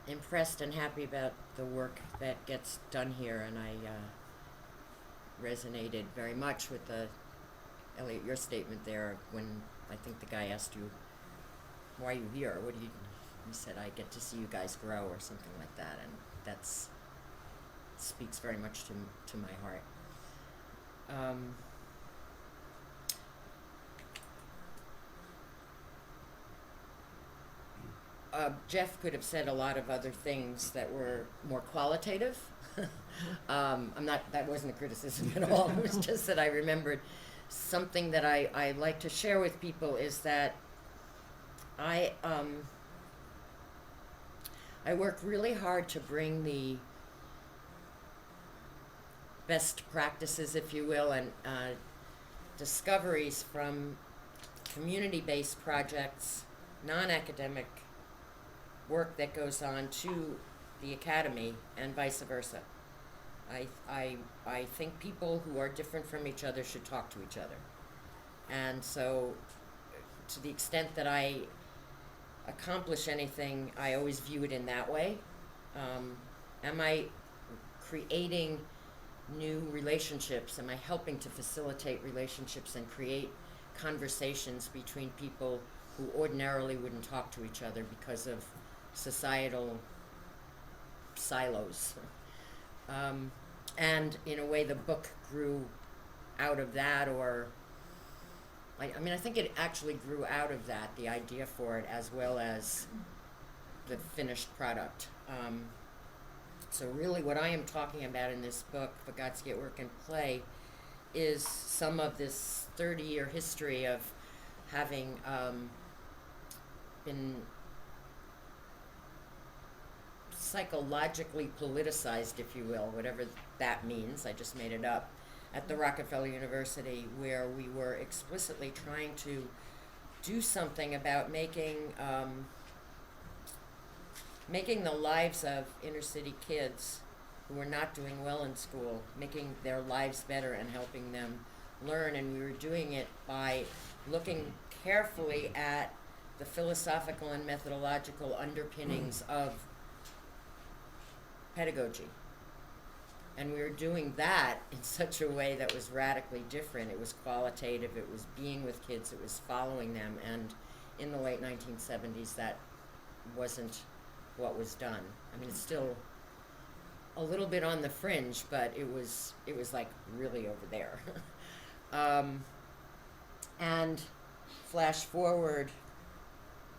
impressed and happy about the work that gets done here, and I resonated very much with Elliot, your statement there when I think the guy asked you, why are you here? What do you said, I get to see you guys grow or something like that, and that's speaks very much to my heart. Um, Jeff could have said a lot of other things that were more qualitative. I'm not, that wasn't a criticism at all. It was just that I remembered something that I like to share with people is that I work really hard to bring the best practices, if you will, and discoveries from community-based projects, non-academic work that goes on to the academy and vice versa. I think people who are different from each other should talk to each other. And so, to the extent that I accomplish anything, I always view it in that way. Am I creating new relationships? Am I helping to facilitate relationships and create conversations between people who ordinarily wouldn't talk to each other because of societal silos? And in a way, the book grew out of that, or I mean, I think it actually grew out of that, the idea for it, as well as the finished product. So really what I am talking about in this book, Vygotsky at Work and Play, is some of this 30-year history of having been psychologically politicized, if you will, whatever that means, I just made it up, at the Rockefeller University, where we were explicitly trying to do something about making the lives of inner city kids who were not doing well in school, making their lives better and helping them learn. And we were doing it by looking carefully at the philosophical and methodological underpinnings of pedagogy. And we were doing that in such a way that was radically different. It was qualitative, it was being with kids, it was following them, and in the late 1970s that wasn't what was done. I mean, it's still a little bit on the fringe, but it was like really over there. And flash forward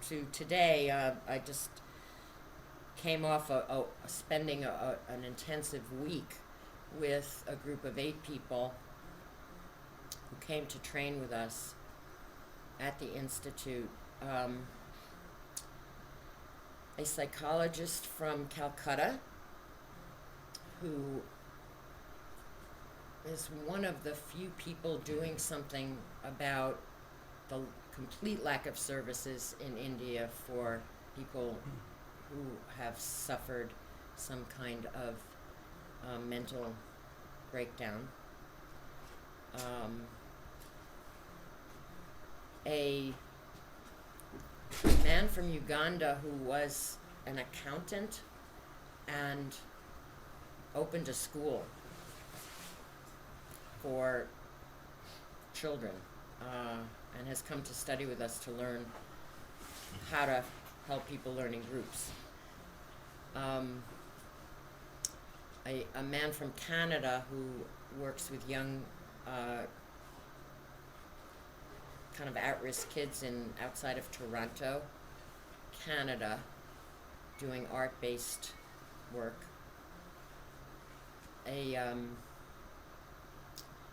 to today, I just came off spending an intensive week with a group of 8 people who came to train with us at the Institute. A psychologist from Calcutta who is one of the few people doing something about the complete lack of services in India for people who have suffered some kind of mental breakdown. A man from Uganda who was an accountant and opened a school for children, and has come to study with us to learn how to help people learn in groups. A man from Canada who works with young kind of at-risk kids outside of Toronto, Canada, doing art-based work. A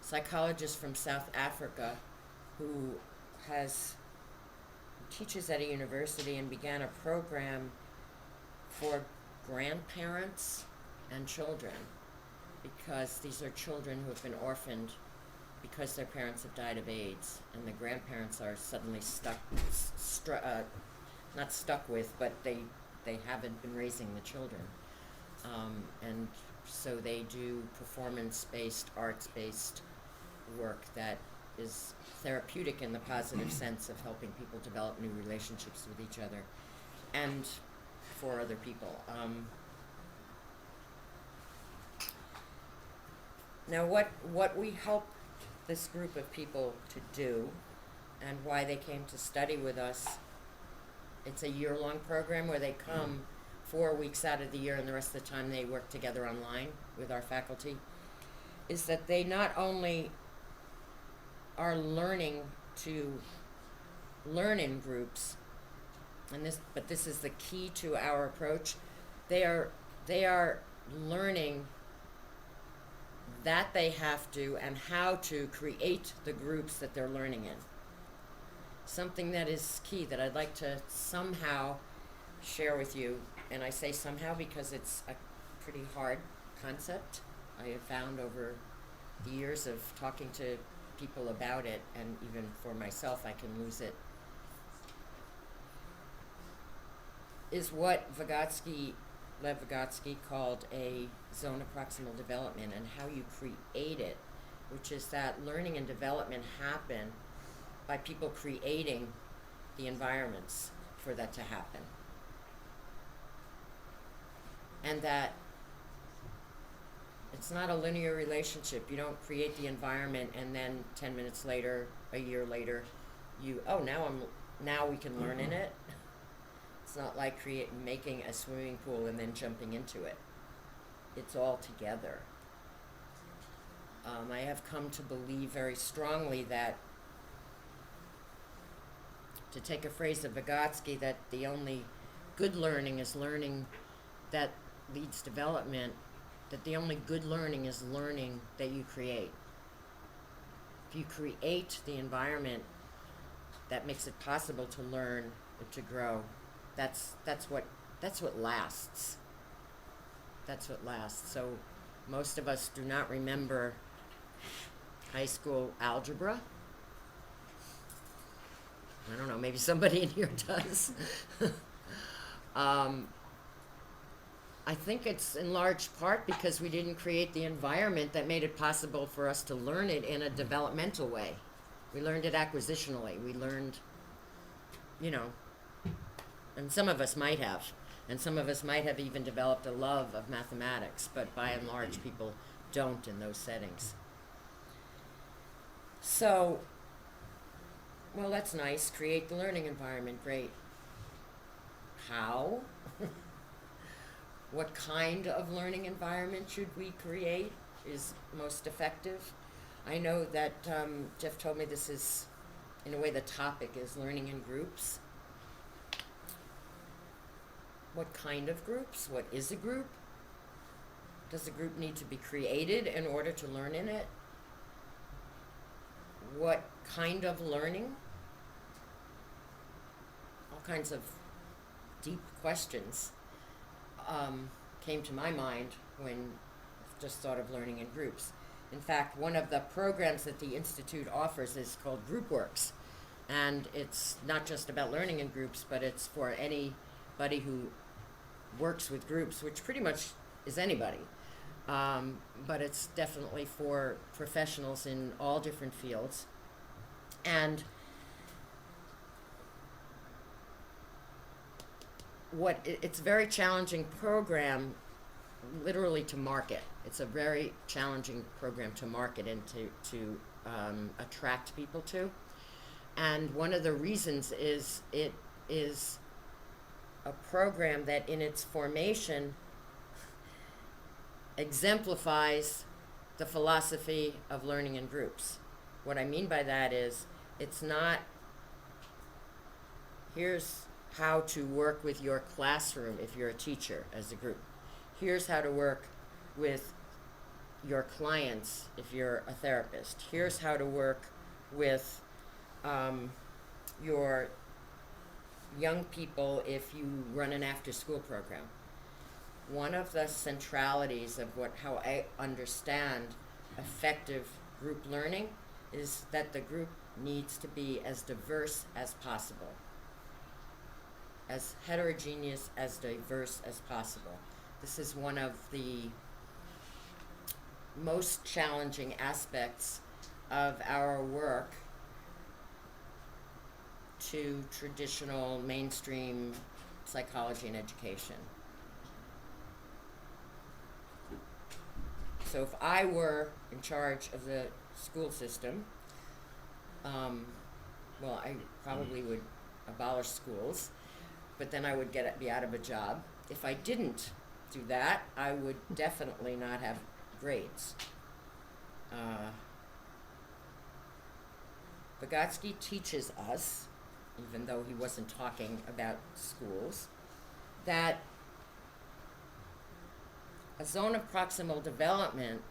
psychologist from South Africa who teaches at a university and began a program for grandparents and children, because these are children who have been orphaned because their parents have died of AIDS, and the grandparents are suddenly not stuck with, but they haven't been raising the children. And so they do performance-based, arts-based work that is therapeutic in the positive sense of helping people develop new relationships with each other. And for other people. Now, what we help this group of people to do, and why they came to study with us, it's a year-long program where they come 4 weeks out of the year, and the rest of the time they work together online with our faculty, is that they not only are learning to learn in groups, but this is the key to our approach. They are learning that they have to and how to create the groups that they're learning in. Something that is key that I'd like to somehow share with you, and I say somehow because it's a pretty hard concept. I have found over the years of talking to people about it, and even for myself I can lose it, is what Lev Vygotsky called a zone of proximal development, and how you create it, which is that learning and development happen by people creating the environments for that to happen. And that it's not a linear relationship. You don't create the environment and then 10 minutes later, a year later, now we can learn in it. It's not like making a swimming pool and then jumping into it. It's all together. I have come to believe very strongly that, to take a phrase of Vygotsky, that the only good learning is learning that leads development, that the only good learning is learning that you create. If you create the environment that makes it possible to learn or to grow, that's what lasts. That's what lasts. So most of us do not remember high school algebra. I don't know, maybe somebody in here does. I think it's in large part because we didn't create the environment that made it possible for us to learn it in a developmental way. We learned it acquisitionally. We learned, and some of us might have, and some of us might have even developed a love of mathematics, but by and large people don't in those settings. So, well, that's nice. Create the learning environment. Great. How? What kind of learning environment should we create is most effective? I know that Jeff told me this is, in a way, the topic is learning in groups. What kind of groups? What is a group? Does a group need to be created in order to learn in it? What kind of learning? All kinds of deep questions came to my mind when I just thought of learning in groups. In fact, one of the programs that the Institute offers is called GroupWorks. And it's not just about learning in groups, but it's for anybody who works with groups, which pretty much is anybody. But it's definitely for professionals in all different fields. And it's a very challenging program, literally, to market. It's a very challenging program to market and to attract people to. And one of the reasons is it is a program that in its formation exemplifies the philosophy of learning in groups. What I mean by that is, it's not, here's how to work with your classroom if you're a teacher as a group. Here's how to work with your clients if you're a therapist. Here's how to work with your young people if you run an after-school program. One of the centralities of how I understand effective group learning is that the group needs to be as diverse as possible, as heterogeneous, as diverse as possible. This is one of the most challenging aspects of our work to traditional mainstream psychology and education. So if I were in charge of the school system, well, I probably would abolish schools, but then I would be out of a job. If I didn't do that, I would definitely not have grades. Vygotsky teaches us, even though he wasn't talking about schools, that a zone of proximal development,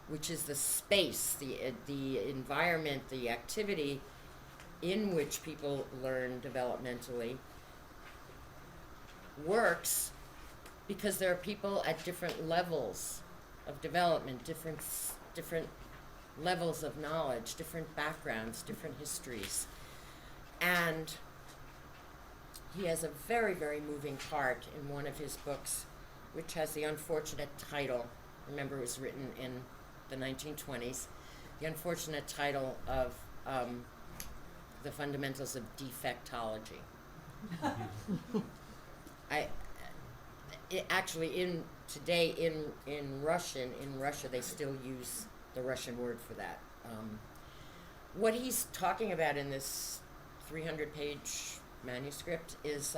which is the space, the environment, the activity in which people learn developmentally, works because there are people at different levels of development, different levels of knowledge, different backgrounds, different histories. And he has a very, very moving part in one of his books, which has the unfortunate title, remember it was written in the 1920s, the unfortunate title of The Fundamentals of Defectology. Today in Russia they still use the Russian word for that. What he's talking about in this 300-page manuscript is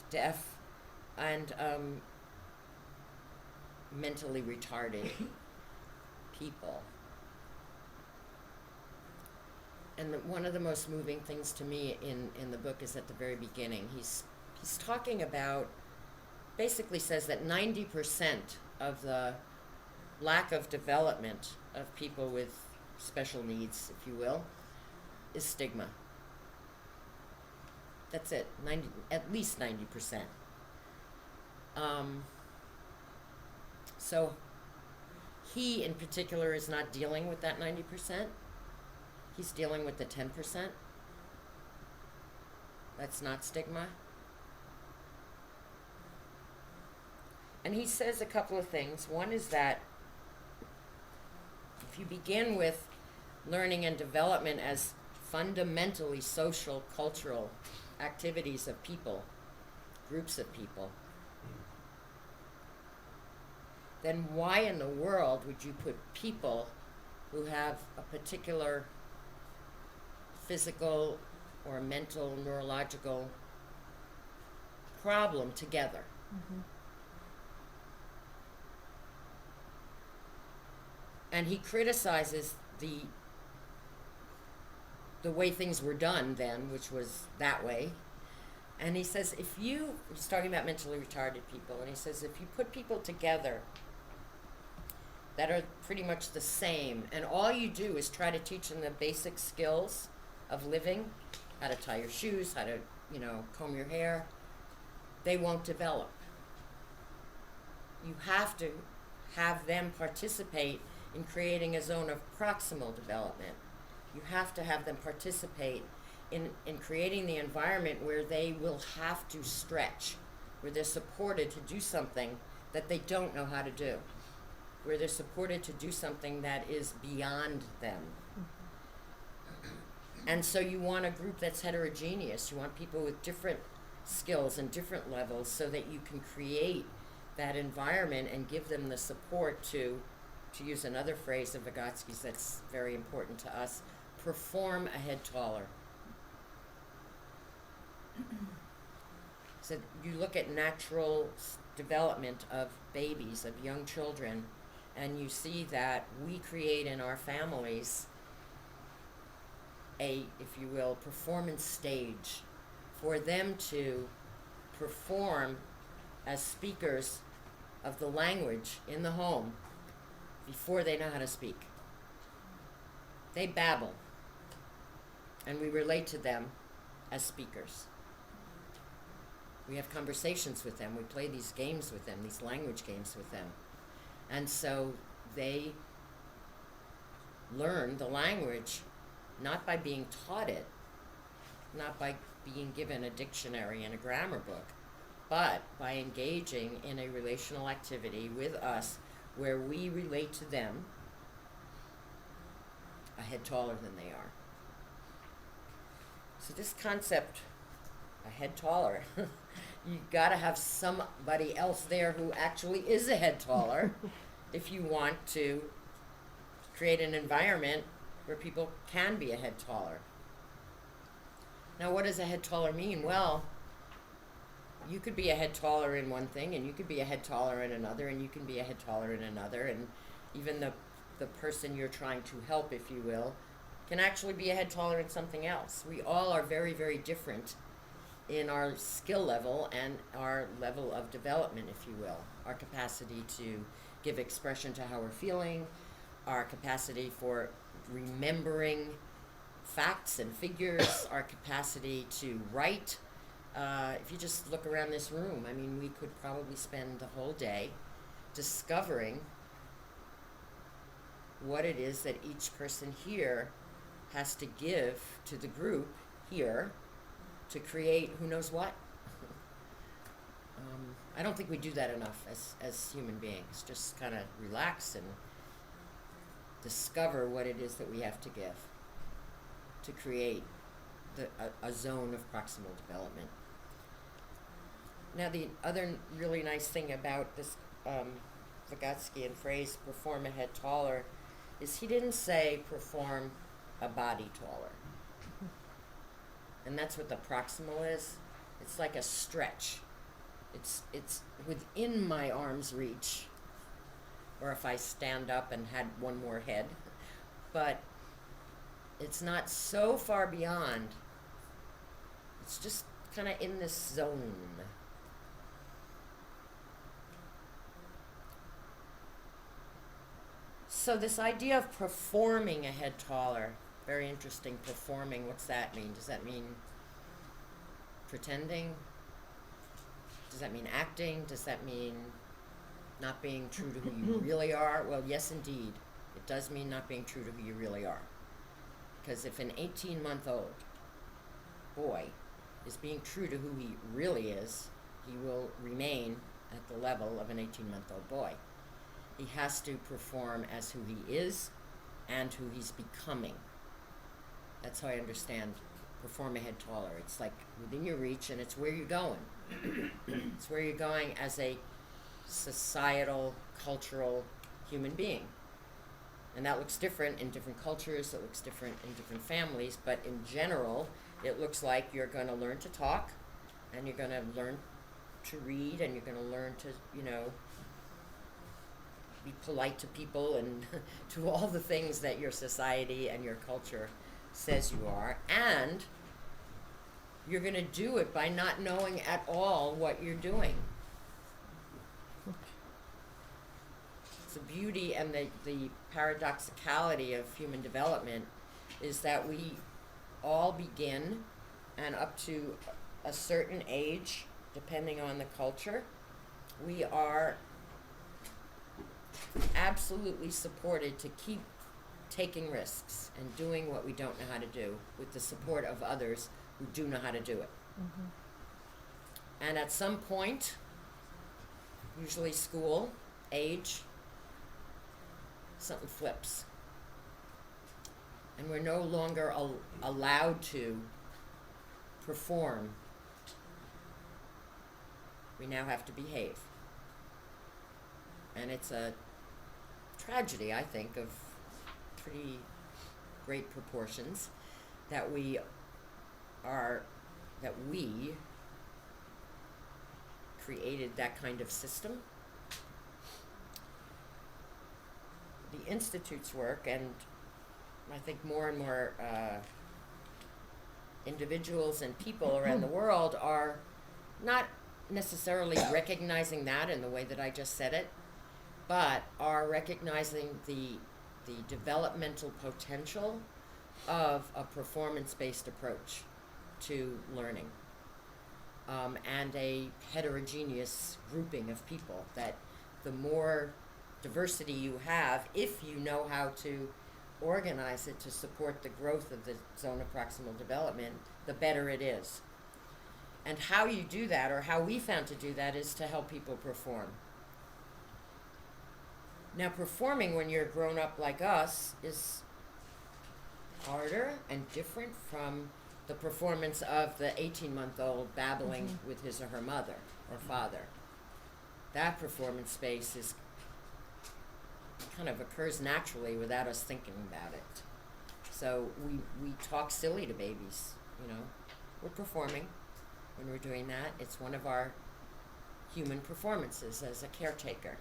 deaf, and mentally retarded people. And one of the most moving things to me in the book is at the very beginning. He's talking about, basically says that 90% of the lack of development of people with special needs, if you will, is stigma. That's it, at least 90%. So he in particular is not dealing with that 90%. He's dealing with the 10%. That's not stigma. And he says a couple of things. One is that if you begin with learning and development as fundamentally social, cultural activities of people, groups of people, then why in the world would you put people who have a particular physical or mental, neurological problem together? Mm-hmm. And he criticizes the way things were done then, which was that way. And he says, he's talking about mentally retarded people, and he says, if you put people together that are pretty much the same, and all you do is try to teach them the basic skills of living, how to tie your shoes, how to, comb your hair, they won't develop. You have to have them participate in creating a zone of proximal development. You have to have them participate in creating the environment where they will have to stretch, where they're supported to do something that they don't know how to do, where they're supported to do something that is beyond them. And so you want a group that's heterogeneous. You want people with different skills and different levels so that you can create that environment and give them the support to use another phrase of Vygotsky's that's very important to us, perform a head taller. So you look at natural development of babies, of young children, and you see that we create in our families a, if you will, performance stage for them to perform as speakers of the language in the home before they know how to speak. They babble, and we relate to them as speakers. We have conversations with them. We play these games with them, these language games with them. And so they learn the language not by being taught it, not by being given a dictionary and a grammar book, but by engaging in a relational activity with us where we relate to them a head taller than they are. So this concept, a head taller, you gotta have somebody else there who actually is a head taller if you want to create an environment where people can be a head taller. Now, what does a head taller mean? Well, you could be a head taller in one thing, and you could be a head taller in another, and you can be a head taller in another, and even the person you're trying to help, if you will, can actually be a head taller in something else. We all are very, very different in our skill level and our level of development, if you will. Our capacity to give expression to how we're feeling, our capacity for remembering facts and figures, our capacity to write. If you just look around this room, I mean, we could probably spend the whole day discovering what it is that each person here has to give to the group here to create who knows what. I don't think we do that enough as human beings. Just kind of relax and discover what it is that we have to give to create a zone of proximal development. Now, the other really nice thing about this Vygotskian phrase, perform a head taller, is he didn't say perform a body taller. And that's what the proximal is. It's like a stretch. It's within my arm's reach, or if I stand up and had one more head, but it's not so far beyond. It's just kind of in this zone. So this idea of performing a head taller, very interesting. Performing, what's that mean? Does that mean pretending? Does that mean acting? Does that mean not being true to who you really are? Well, yes, indeed. It does mean not being true to who you really are. Because if an 18-month-old boy is being true to who he really is, he will remain at the level of an 18-month-old boy. He has to perform as who he is and who he's becoming. That's how I understand perform a head taller. It's like within your reach, and it's where you're going. It's where you're going as a societal, cultural human being. And that looks different in different cultures, it looks different in different families, but in general, it looks like you're going to learn to talk, and you're going to learn to read, and you're going to learn to, be polite to people and do all the things that your society and your culture says you are. And you're going to do it by not knowing at all what you're doing. The beauty and the paradoxicality of human development is that we all begin, and up to a certain age, depending on the culture, we are absolutely supported to keep taking risks and doing what we don't know how to do with the support of others who do know how to do it. Mm-hmm. And at some point, usually school age, something flips. And we're no longer allowed to perform. We now have to behave. And it's a tragedy, I think, of pretty great proportions that we created that kind of system. The Institute's work, and I think more and more individuals and people around the world are not necessarily recognizing that in the way that I just said it, but are recognizing the developmental potential of a performance-based approach to learning, and a heterogeneous grouping of people, that the more diversity you have, if you know how to organize it to support the growth of the zone of proximal development, the better it is. And how you do that, or how we found to do that, is to help people perform. Now, performing when you're grown up like us is harder and different from the performance of the 18-month-old babbling with his or her mother or father. That performance space is kind of occurs naturally without us thinking about it. So we talk silly to babies, you know. We're performing when we're doing that. It's one of our human performances as a caretaker,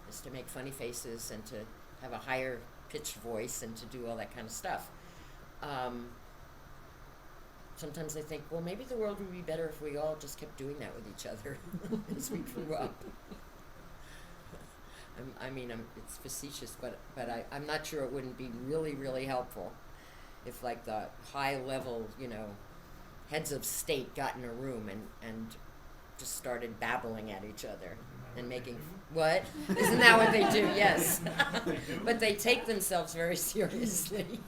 is to make funny faces and to have a higher pitched voice and to do all that kind of stuff. Sometimes I think, well, maybe the world would be better if we all just kept doing that with each other as we grew up. It's facetious, but I'm not sure it wouldn't be really, really helpful if, like, the high-level, you know, heads of state got in a room and just started babbling at each other and making, what? Isn't that what they do? Yes. But they take themselves very seriously.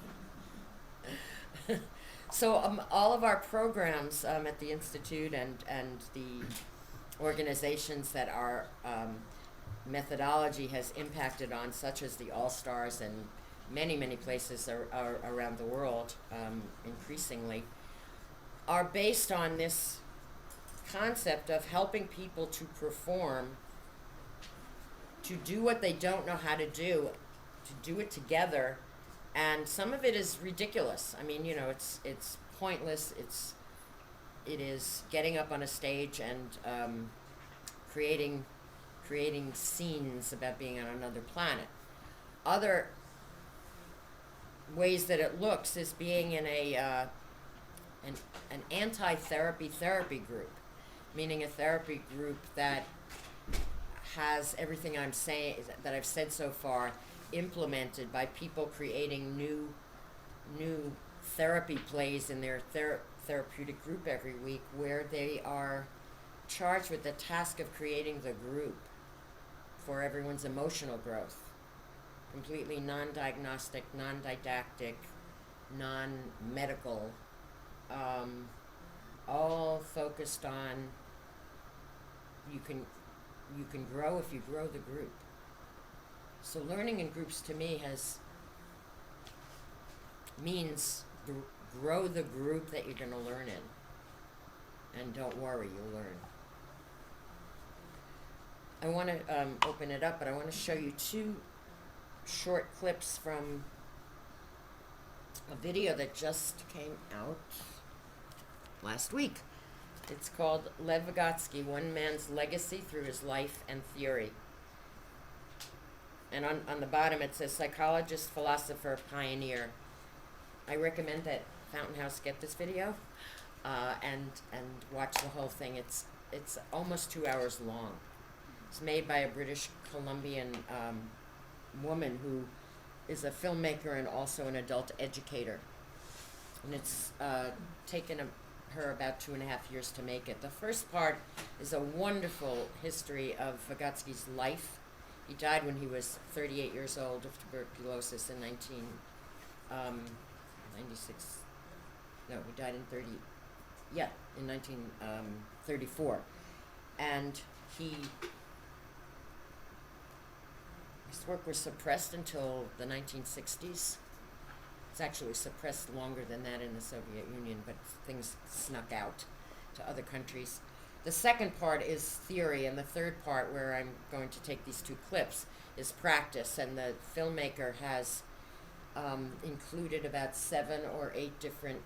So all of our programs at the Institute and the organizations that our methodology has impacted on, such as the All-Stars and many, many places are around the world, increasingly, are based on this concept of helping people to perform, to do what they don't know how to do it together. And some of it is ridiculous. I mean, you know, it's pointless. It is getting up on a stage and creating scenes about being on another planet. Other ways that it looks is being in an anti-therapy group, meaning a therapy group that has everything that I've said so far implemented by people creating new therapy plays in their therapeutic group every week, where they are charged with the task of creating the group for everyone's emotional growth. Completely non-diagnostic, non-didactic, non-medical, all focused on you can grow if you grow the group. So learning in groups to me means grow the group that you're going to learn in. And don't worry, you'll learn. I want to open it up, but I want to show you two short clips from a video that just came out last week. It's called Lev Vygotsky, One Man's Legacy Through His Life and Theory. And on the bottom it says, psychologist, philosopher, pioneer. I recommend that Fountain House get this video and watch the whole thing. It's almost 2 hours long. It's made by a British Columbian woman who is a filmmaker and also an adult educator. And it's taken her about 2.5 years to make it. The first part is a wonderful history of Vygotsky's life. He died when he was 38 years old of tuberculosis in 1996. No, he died in 1934. And his work was suppressed until the 1960s. It's actually suppressed longer than that in the Soviet Union, but things snuck out to other countries. The second part is theory, and the third part, where I'm going to take these two clips, is practice. And the filmmaker has included about 7 or 8 different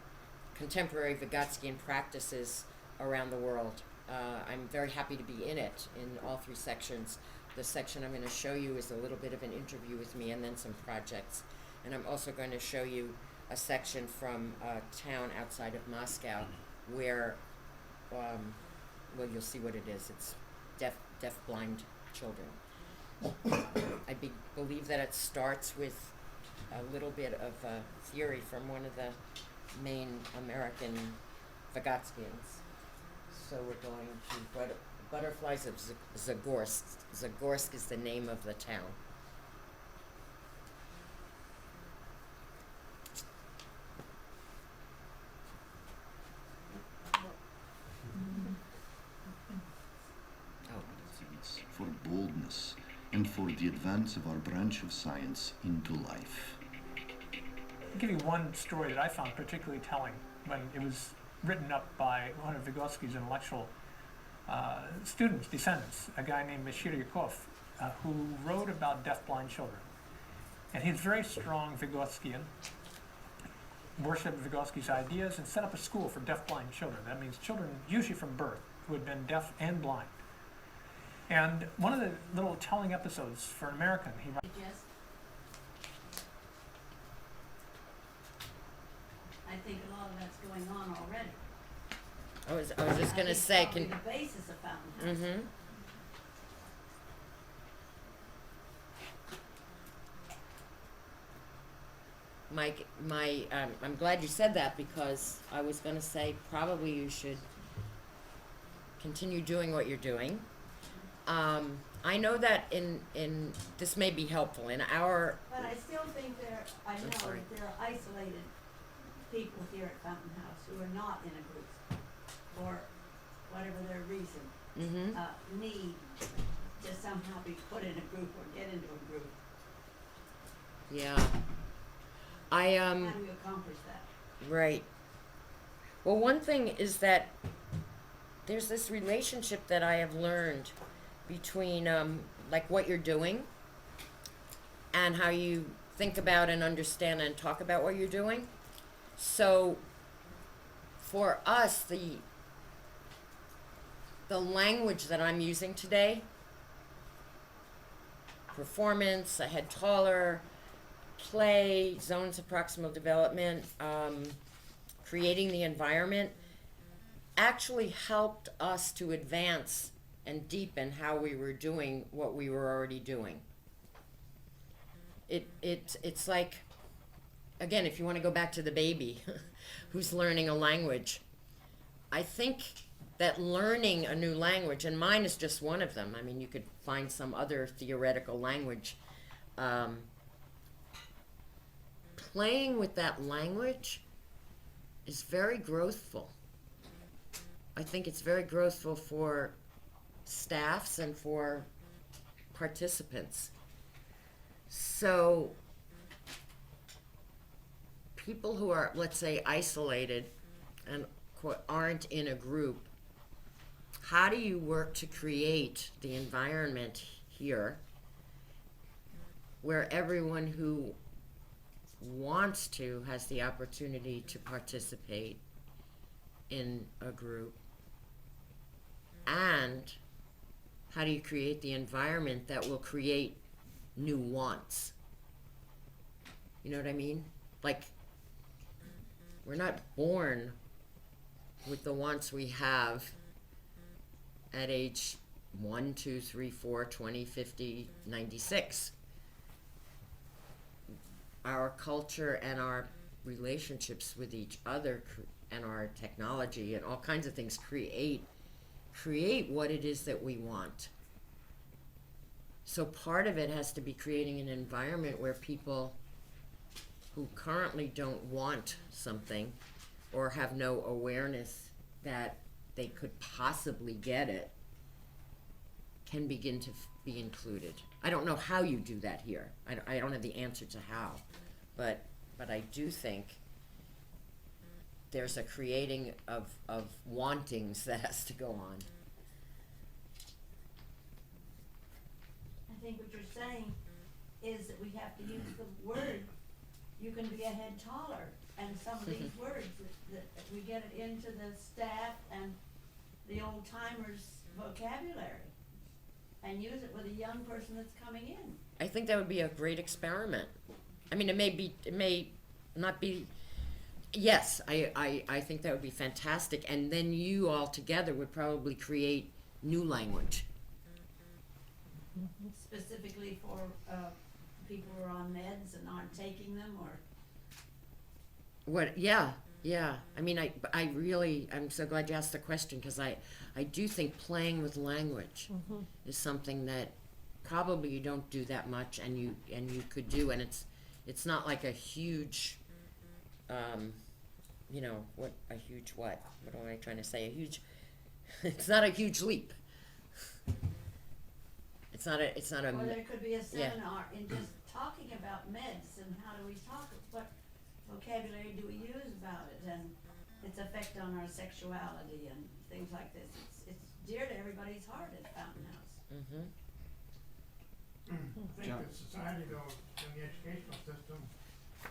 contemporary Vygotskyan practices around the world. I'm very happy to be in it, in all 3 sections. The section I'm going to show you is a little bit of an interview with me and then some projects. And I'm also going to show you a section from a town outside of Moscow where, well, you'll see what it is. It's deaf-blind children. I believe that it starts with a little bit of theory from one of the main American Vygotskians. So we're going to Butterflies of Zagorsk. Zagorsk is the name of the town. For boldness and for the advance of our branch of science into life. I'll give you one story that I found particularly telling when it was written up by one of Vygotsky's intellectual students, descendants, a guy named Meshcheryakov, who wrote about deafblind children. And he's very strong Vygotskian, worshipped Vygotsky's ideas, and set up a school for deafblind children. That means children usually from birth who had been deaf and blind. And one of the little telling episodes for an American, he Yes. I think a lot of that's going on already. I was just gonna It's say, probably the basis of Fountain House. mm-hmm. Mike, I'm glad you said that, because I was gonna say probably you should continue doing what you're doing. I know that in this may be helpful in our. But I still think I know sorry. that there are isolated people here at Fountain House who are not in a group, for whatever their reason, Mm-hmm. need to somehow be put in a group or get into a group. Yeah. I How do you accomplish that? Right. Well, one thing is that there's this relationship that I have learned between like what you're doing and how you think about and understand and talk about what you're doing. So for us, the language that I'm using today, performance, a head taller, play, zones of proximal development, creating the environment, actually helped us to advance and deepen how we were doing what we were already doing. It's like, again, if you want to go back to the baby who's learning a language, I think that learning a new language, and mine is just one of them. I mean, you could find some other theoretical language. Playing with that language is very growthful. I think it's very growthful for staffs and for participants. So people who are, let's say, isolated and quote, aren't in a group, how do you work to create the environment here where everyone who wants to has the opportunity to participate in a group? And how do you create the environment that will create new wants? You know what I mean? Like, we're not born with the wants we have at age 1, 2, 3, 4, 20, 50, 96. Our culture and our relationships with each other and our technology and all kinds of things create what it is that we want. So part of it has to be creating an environment where people who currently don't want something or have no awareness that they could possibly get it can begin to be included. I don't know how you do that here. I don't have the answer to how, but I do think there's a creating of wantings that has to go on. I think what you're saying is that we have to use the word, you can be a head taller, and some of these words, that we get it into the staff and the old timers' vocabulary, and use it with a young person that's coming in. I think that would be a great experiment. I mean, it may not be, yes, I think that would be fantastic, and then you all together would probably create new language. Specifically for people who are on meds and aren't taking them, or What? Yeah. I mean, I'm so glad you asked the question, because I do think playing with language is something that probably you don't do that much, and you could do, and it's not like a huge, what am I trying to say? It's not a huge leap. It's not a. or there could be a seminar in just talking about meds and how do we talk, what vocabulary do we use about it, and its effect on our sexuality and things like this. It's dear to everybody's heart at Fountain House. Mm-hmm. I think the society though, in the educational system,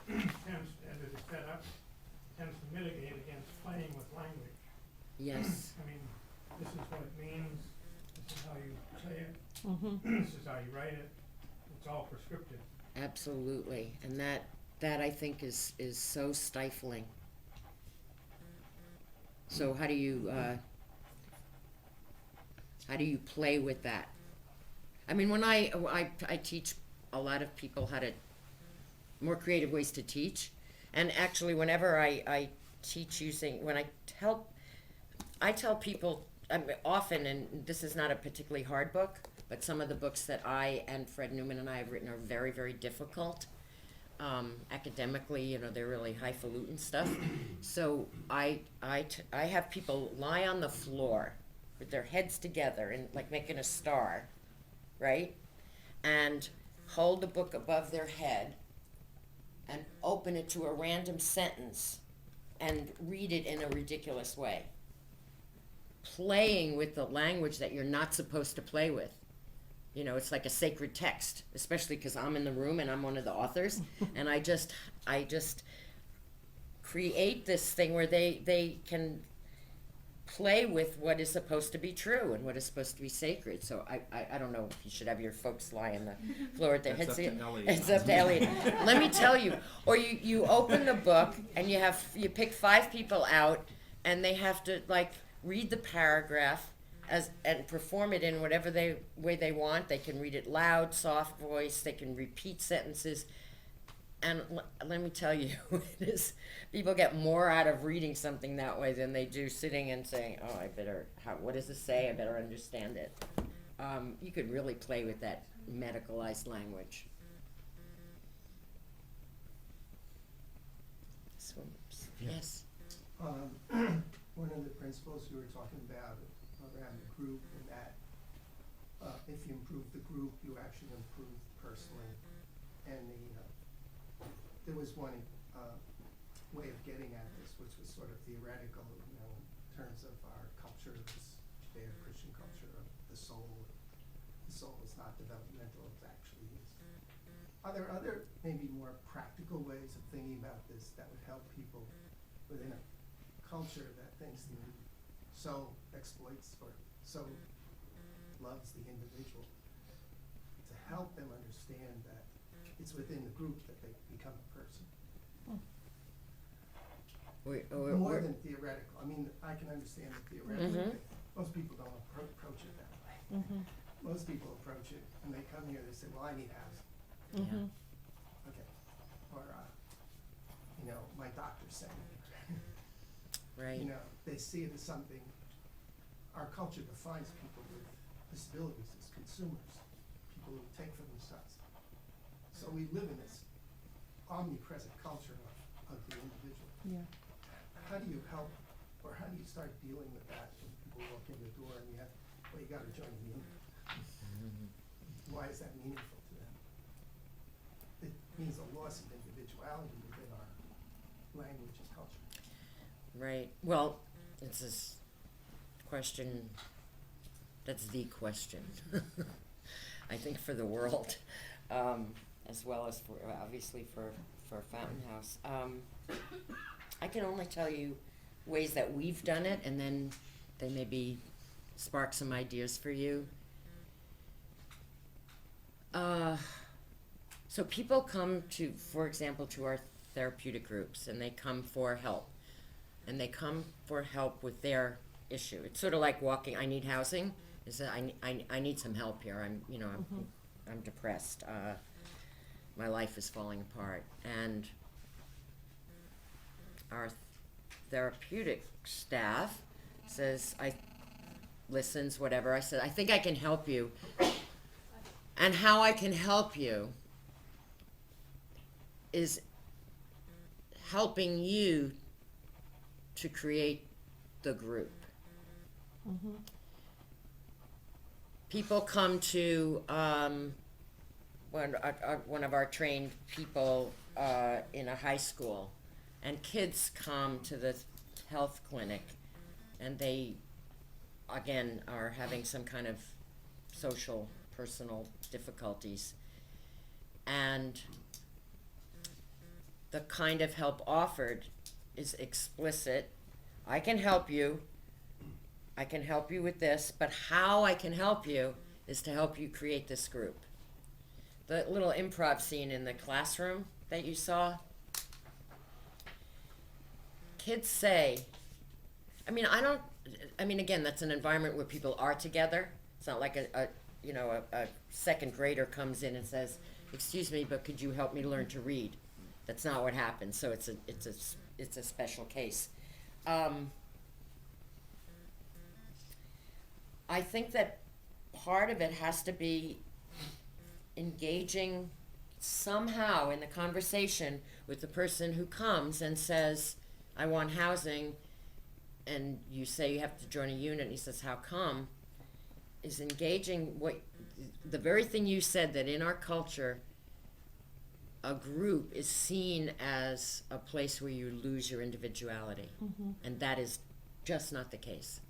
tends, as it is set up, tends to mitigate against playing with language. Yes. I mean, this is what it means, this is how you say it, Mm-hmm. this is how you write it, it's all prescriptive. Absolutely. And that I think is so stifling. So how do you play with that? I mean, when I teach a lot of people how to, more creative ways to teach. And actually, whenever I teach using, when I tell people, I mean, often, and this is not a particularly hard book, but some of the books that I and Fred Newman and I have written are very, very difficult. Academically, you know, they're really highfalutin stuff. So I have people lie on the floor with their heads together and like making a star, right? And hold the book above their head and open it to a random sentence and read it in a ridiculous way. Playing with the language that you're not supposed to play with. You know, it's like a sacred text, especially because I'm in the room and I'm one of the authors. And I just create this thing where they can play with what is supposed to be true and what is supposed to be sacred. So I don't know if you should have your folks lie on the floor with their heads. It's up to Elliot. Let me tell you. Or you open the book and you pick 5 people out and they have to like read the paragraph and perform it in whatever way they want. They can read it loud, soft voice. They can repeat sentences. And let me tell you, it is, people get more out of reading something that way than they do sitting and saying, oh, what does this say? I better understand it. You could really play with that medicalized language. So, yes. One of the principles you were talking about around the group, and that if you improve the group, you actually improve personally. And there was one way of getting at this, which was sort of theoretical, you know, in terms of our culture, this Judeo-Christian culture of the soul. The soul is not developmental, it actually is. Are there other, maybe more practical ways of thinking about this that would help people within a culture that thinks the so exploits or so loves the individual, to help them understand that it's within the group that they become a person? More than theoretical. I mean, I can understand the theoretical thing. Most people don't approach it that way. Most people approach it and they come here, they say, well, I need housing. Okay. Or, you know, my doctor's saying it. Right. You know, they see it as something. Our culture defines people with disabilities as consumers, people who take for themselves. So we live in this omnipresent culture of the individual. Yeah. How do you help, or how do you start dealing with that when people walk in the door and you gotta join the union? Why is that meaningful to them? It means a loss of individuality within our language and culture. Right. Well, it's this question, that's the question, I think, for the world, as well as for, obviously for Fountain House. I can only tell you ways that we've done it, and then they maybe spark some ideas for you. So people come to, for example, to our therapeutic groups, and they come for help. And they come for help with their issue. It's sort of like walking. I need housing. Is that I need some help here. I'm depressed. My life is falling apart. And our therapeutic staff says, listens, whatever. I said, I think I can help you. And how I can help you is helping you to create the group. People come to one of our trained people in a high school, and kids come to the health clinic, and they, again, are having some kind of social, personal difficulties. And the kind of help offered is explicit. I can help you. I can help you with this, but how I can help you is to help you create this group. The little improv scene in the classroom that you saw, kids say, again, that's an environment where people are together. It's not like a second grader comes in and says, "Excuse me, but could you help me learn to read?" That's not what happens. So it's a special case. I think that part of it has to be engaging somehow in the conversation with the person who comes and says, "I want housing," and you say you have to join a unit, and he says, "How come?" Is engaging the very thing you said, that in our culture, a group is seen as a place where you lose your individuality. And that is just not the case.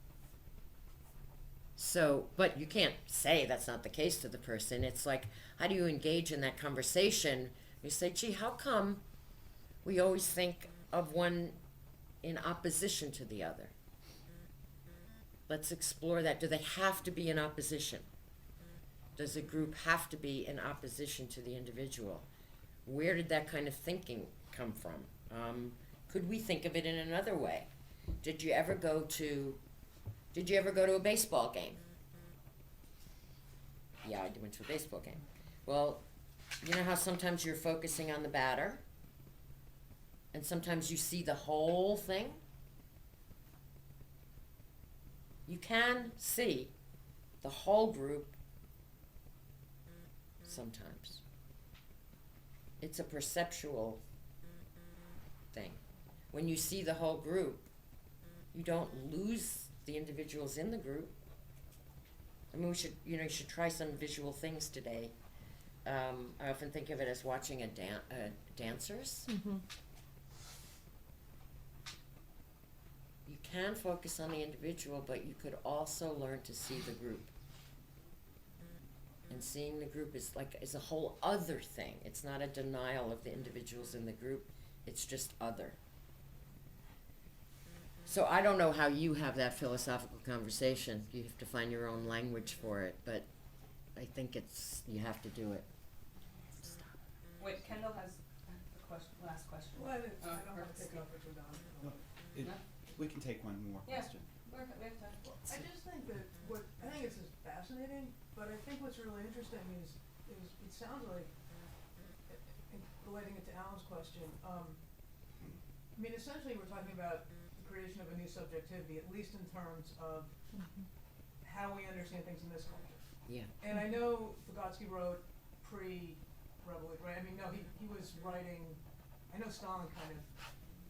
So, but you can't say that's not the case to the person. It's like, how do you engage in that conversation? You say, "Gee, how come we always think of one in opposition to the other? Let's explore that. Do they have to be in opposition? Does a group have to be in opposition to the individual? Where did that kind of thinking come from? Could we think of it in another way? Did you ever go to a baseball game? Yeah, I went to a baseball game. Well, you know how sometimes you're focusing on the batter, and sometimes you see the whole thing? You can see the whole group sometimes. It's a perceptual thing. When you see the whole group, you don't lose the individuals in the group. I mean, you should try some visual things today. I often think of it as watching dancers. You can focus on the individual, but you could also learn to see the group. And seeing the group is a whole other thing. It's not a denial of the individuals in the group. It's just other. So I don't know how you have that philosophical conversation. You have to find your own language for it, but I think you have to do it. Wait, Kendall has a question, last question. Well, I don't have to take off what you're done. No? We can take one more Yeah. question. We have time. I just think that I think it's fascinating, but I think what's really interesting is it sounds like, relating it to Alan's question, essentially we're talking about the creation of a new subjectivity, at least in terms of how we understand things in this culture. Yeah. And I know Vygotsky wrote pre-revolution, right? No, he was writing, I know Stalin kind of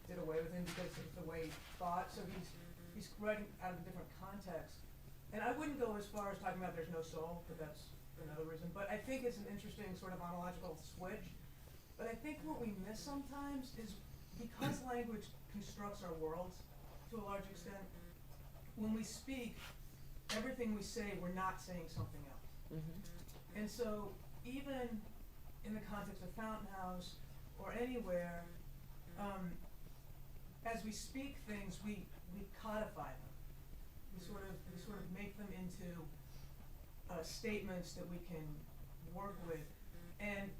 did away with him because of the way he thought, so he's writing out of a different context. And I wouldn't go as far as talking about there's no soul, but that's another reason. But I think it's an interesting sort of ontological switch. But I think what we miss sometimes is, because language constructs our worlds to a large extent, when we speak, everything we say, we're not saying something else. And so even in the context of Fountain House or anywhere, as we speak things, we codify them. We sort of make them into statements that we can work with. And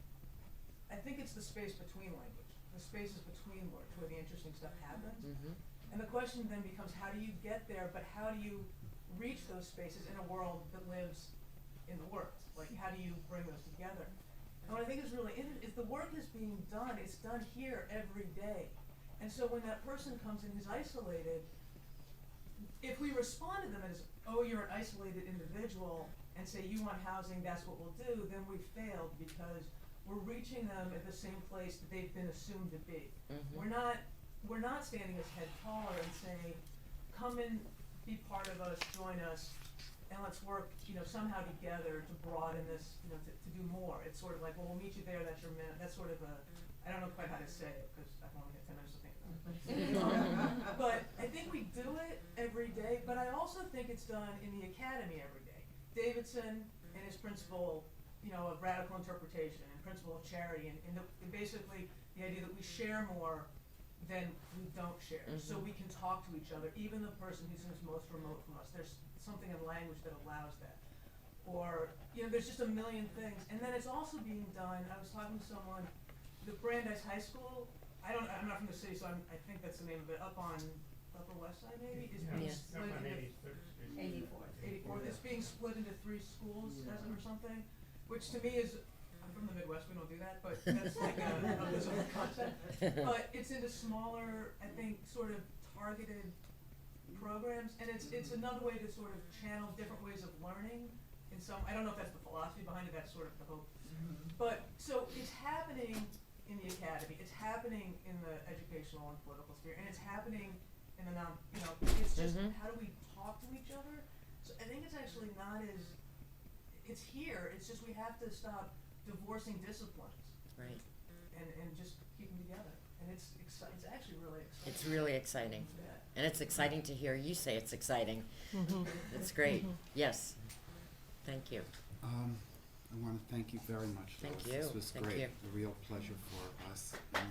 I think it's the space between language, the spaces between words, where the interesting stuff happens. And the question then becomes, how do you get there, but how do you reach those spaces in a world that lives in the words? Like, how do you bring those together? And what I think is really interesting is the work is being done, it's done here every day. And so when that person comes in who's isolated, if we respond to them as, "Oh, you're an isolated individual," and say, "You want housing, that's what we'll do," then we've failed, because we're reaching them at the same place that they've been assumed to be. We're not standing as head taller and saying, "Come and be part of us, join us, and let's work, somehow together to broaden this, to do more." It's sort of like, "Well, we'll meet you there, that's your minute." That's sort of I don't know quite how to say it, because I've only got 10 minutes to think about But I think we do it every day, but I also think it's done in the academy every day. Davidson and his principle, of radical interpretation and principle of charity, and basically the idea that we share more than we don't share. So we can talk to each other, even the person who's most remote from us. There's something in language that allows that. Or, there's just a million things. And then it's also being done, I was talking to someone, the Brandeis High School, I'm not from the city, so I think that's the name of it, up on Upper West Side maybe, is being Yeah. split Up on into 83rd Street. 84th. It's being split into 3 schools or something, which to me is, I'm from the Midwest, we don't do that, but that's like a bizarre concept. But it's into smaller, I think, sort of targeted programs, and it's another way to sort of channel different ways of learning in some, I don't know if that's the philosophy behind it, that's sort of the hope. But, so it's happening in the academy, it's happening in the educational and political sphere, and it's happening in the it's just, how do we talk to each other? So I think it's actually not as, it's here, it's just we have to stop divorcing disciplines Right. and just keep them together. And it's actually really exciting. It's really exciting. Yeah. And it's exciting to hear you say it's exciting. It's great. Yes. Thank you. I want to thank you very much, Thank Lois. This you. was Thank great. you. A real pleasure for us. And